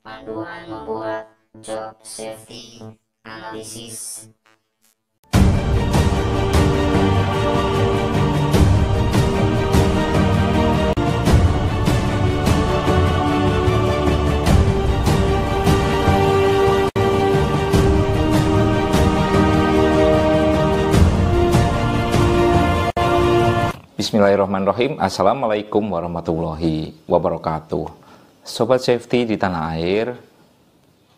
Panduan membuat job safety analisis. Bismillahirrahmanirrahim. Assalamualaikum warahmatullahi wabarakatuh. Sobat safety di tanah air,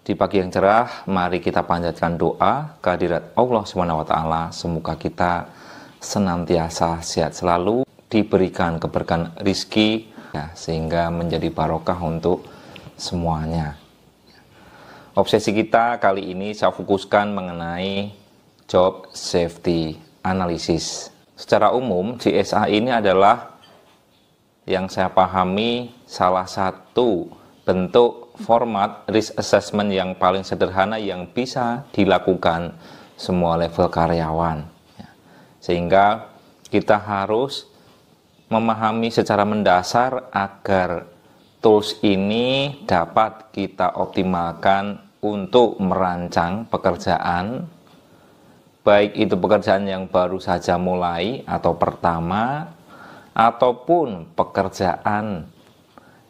di pagi yang cerah, mari kita panjatkan doa kehadirat Allah SWT. Semoga kita senantiasa sehat selalu, diberikan keberkahan rizki, ya, sehingga menjadi barokah untuk semuanya. Obsesi kita kali ini saya fokuskan mengenai job safety analysis. Secara umum, JSA ini adalah yang saya pahami salah satu bentuk format risk assessment yang paling sederhana yang bisa dilakukan semua level karyawan. Sehingga kita harus memahami secara mendasar agar tools ini dapat kita optimalkan untuk merancang pekerjaan, baik itu pekerjaan yang baru saja mulai atau pertama, ataupun pekerjaan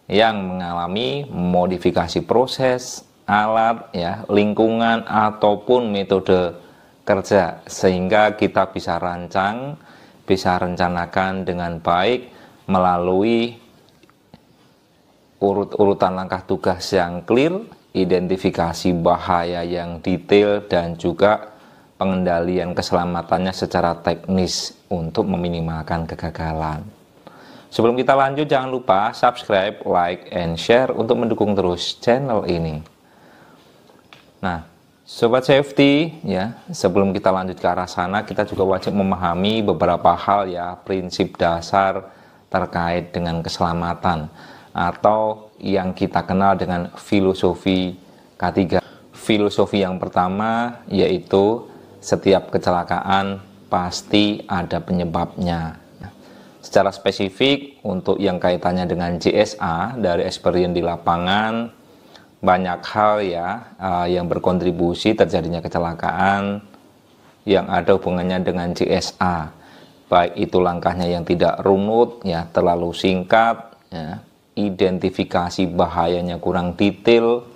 yang mengalami modifikasi proses, alat, ya, lingkungan, ataupun metode kerja, sehingga kita bisa rancang, bisa rencanakan dengan baik melalui urut-urutan langkah tugas yang clear, identifikasi bahaya yang detail, dan juga pengendalian keselamatannya secara teknis untuk meminimalkan kegagalan. Sebelum kita lanjut, jangan lupa subscribe, like, and share untuk mendukung terus channel ini. Nah, sobat safety, ya, sebelum kita lanjut ke arah sana, kita juga wajib memahami beberapa hal, ya, prinsip dasar terkait dengan keselamatan atau yang kita kenal dengan filosofi K3. Filosofi yang pertama yaitu setiap kecelakaan pasti ada penyebabnya. Secara spesifik untuk yang kaitannya dengan JSA, dari experience di lapangan, banyak hal, ya, yang berkontribusi terjadinya kecelakaan yang ada hubungannya dengan JSA. Baik itu langkahnya yang tidak runut, ya, terlalu singkat, ya, identifikasi bahayanya kurang detail,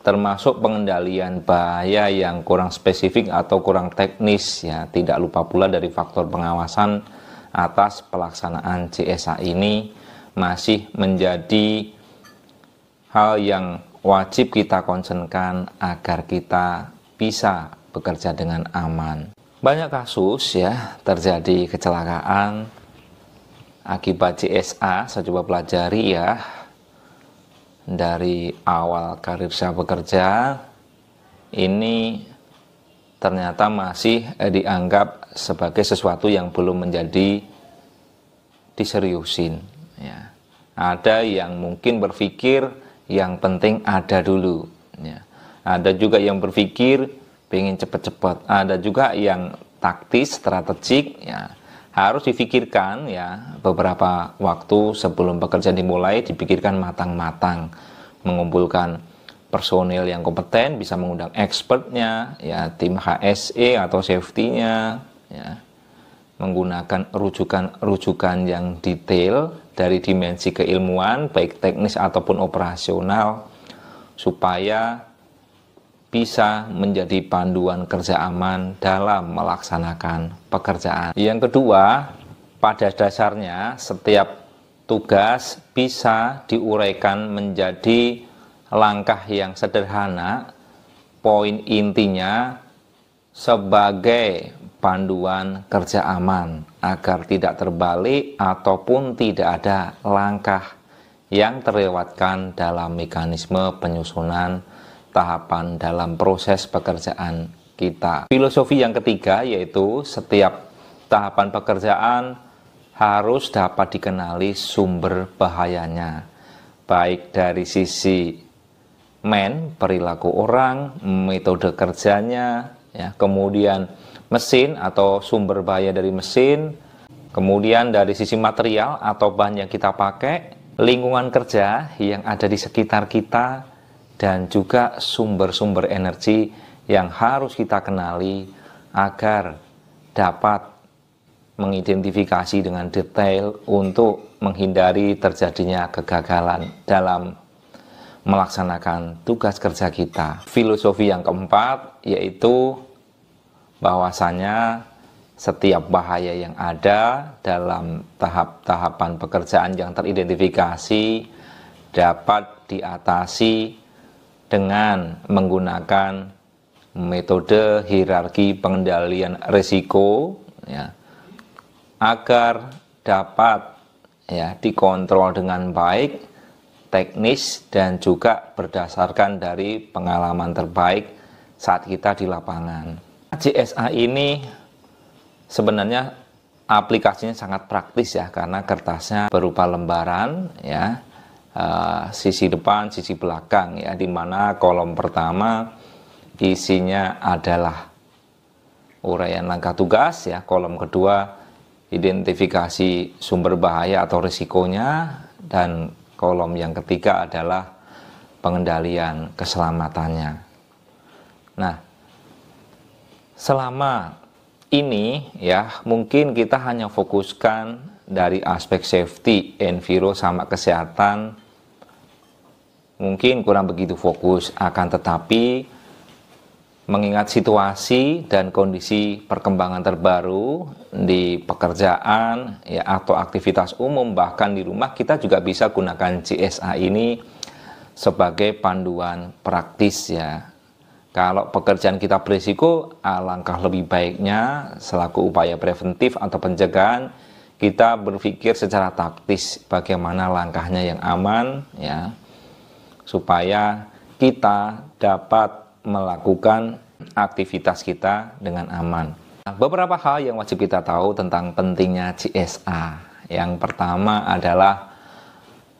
termasuk pengendalian bahaya yang kurang spesifik atau kurang teknis, ya. Tidak lupa pula dari faktor pengawasan atas pelaksanaan JSA ini masih menjadi hal yang wajib kita concernkan agar kita bisa bekerja dengan aman. Banyak kasus, ya, terjadi kecelakaan akibat JSA. Saya coba pelajari, ya, dari awal karir saya bekerja, ini ternyata masih dianggap sebagai sesuatu yang belum menjadi diseriusin, ya. Ada yang mungkin berpikir yang penting ada dulu, ya. Ada juga yang berpikir pengen cepat-cepat. Ada juga yang taktis, strategik, ya. Harus difikirkan, ya, beberapa waktu sebelum pekerjaan dimulai, dipikirkan matang-matang, mengumpulkan personil yang kompeten, bisa mengundang expertnya, ya, tim HSE atau safety-nya, ya, menggunakan rujukan-rujukan yang detail dari dimensi keilmuan, baik teknis ataupun operasional, supaya bisa menjadi panduan kerja aman dalam melaksanakan pekerjaan. Yang kedua, pada dasarnya setiap tugas bisa diuraikan menjadi langkah yang sederhana. Poin intinya sebagai panduan kerja aman agar tidak terbalik ataupun tidak ada langkah yang terlewatkan dalam mekanisme penyusunan tahapan dalam proses pekerjaan kita. Filosofi yang ketiga yaitu setiap tahapan pekerjaan harus dapat dikenali sumber bahayanya, baik dari sisi perilaku orang, metode kerjanya, ya, kemudian mesin atau sumber bahaya dari mesin, kemudian dari sisi material atau bahan yang kita pakai, lingkungan kerja yang ada di sekitar kita, dan juga sumber-sumber energi yang harus kita kenali agar dapat mengidentifikasi dengan detail untuk menghindari terjadinya kegagalan dalam melaksanakan tugas kerja kita. Filosofi yang keempat yaitu bahwasanya setiap bahaya yang ada dalam tahap-tahapan pekerjaan yang teridentifikasi dapat diatasi dengan menggunakan metode hierarki pengendalian risiko, ya, agar dapat dikontrol dengan baik, teknis, dan juga berdasarkan dari pengalaman terbaik saat kita di lapangan. JSA ini sebenarnya aplikasinya sangat praktis ya, karena kertasnya berupa lembaran ya, sisi depan, sisi belakang ya, dimana kolom pertama isinya adalah uraian langkah tugas ya, kolom kedua identifikasi sumber bahaya atau risikonya, dan kolom yang ketiga adalah pengendalian keselamatannya. Nah, selama ini ya mungkin kita hanya fokuskan dari aspek safety, enviro sama kesehatan, mungkin kurang begitu fokus, akan tetapi mengingat situasi dan kondisi perkembangan terbaru di pekerjaan ya, atau aktivitas umum, bahkan di rumah, kita juga bisa gunakan JSA ini sebagai panduan praktis ya. Kalau pekerjaan kita berisiko, alangkah lebih baiknya selaku upaya preventif atau pencegahan, kita berpikir secara taktis bagaimana langkahnya yang aman ya, supaya kita dapat melakukan aktivitas kita dengan aman. Nah, beberapa hal yang wajib kita tahu tentang pentingnya JSA. Yang pertama adalah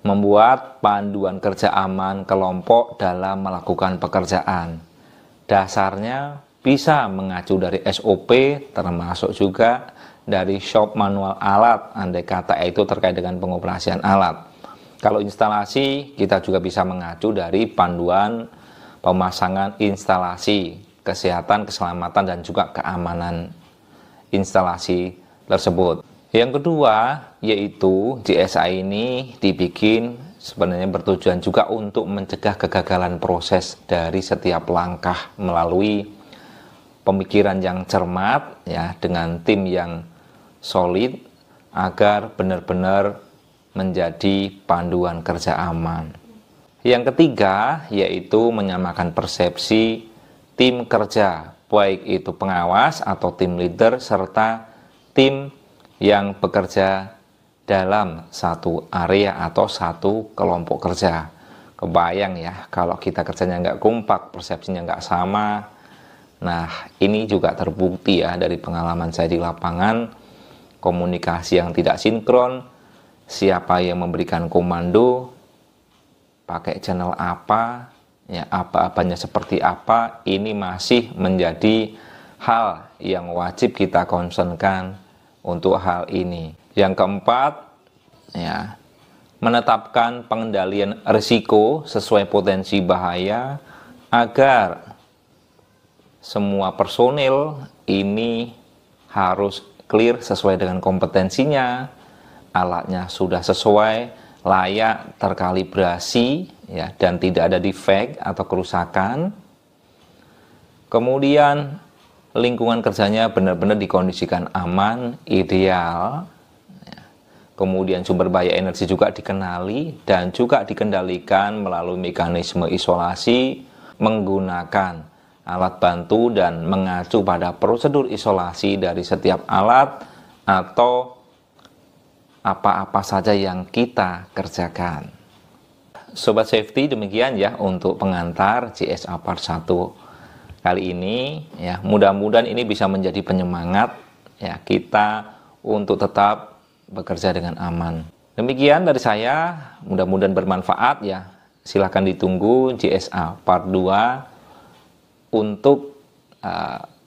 membuat panduan kerja aman kelompok dalam melakukan pekerjaan. Dasarnya bisa mengacu dari SOP, termasuk juga dari shop manual alat, andai kata itu terkait dengan pengoperasian alat. Kalau instalasi, kita juga bisa mengacu dari panduan pemasangan instalasi, kesehatan, keselamatan, dan juga keamanan instalasi tersebut. Yang kedua, yaitu JSA ini dibikin sebenarnya bertujuan juga untuk mencegah kegagalan proses dari setiap langkah melalui pemikiran yang cermat ya, dengan tim yang solid agar benar-benar menjadi panduan kerja aman. Yang ketiga yaitu menyamakan persepsi tim kerja, baik itu pengawas atau tim leader serta tim yang bekerja dalam satu area atau satu kelompok kerja. Kebayang ya kalau kita kerjanya nggak kompak, persepsinya nggak sama. Nah, ini juga terbukti ya dari pengalaman saya di lapangan, komunikasi yang tidak sinkron, siapa yang memberikan komando, pakai channel apa, ya apa-apanya seperti apa, ini masih menjadi hal yang wajib kita concernkan untuk hal ini. Yang keempat, ya, menetapkan pengendalian risiko sesuai potensi bahaya agar semua personil ini harus clear sesuai dengan kompetensinya, alatnya sudah sesuai, layak, terkalibrasi, ya, dan tidak ada defect atau kerusakan. Kemudian lingkungan kerjanya benar-benar dikondisikan aman, ideal. Ya. Kemudian sumber bahaya energi juga dikenali dan juga dikendalikan melalui mekanisme isolasi, menggunakan alat bantu dan mengacu pada prosedur isolasi dari setiap alat atau apa-apa saja yang kita kerjakan. Sobat Safety, demikian ya untuk pengantar JSA Part 1 kali ini ya. Mudah-mudahan ini bisa menjadi penyemangat ya kita untuk tetap bekerja dengan aman. Demikian dari saya, mudah-mudahan bermanfaat ya. Silahkan ditunggu JSA Part 2 untuk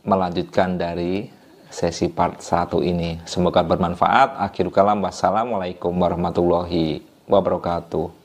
melanjutkan dari sesi part 1 ini. Semoga bermanfaat. Akhirul kalam, wassalamualaikum warahmatullahi wabarakatuh.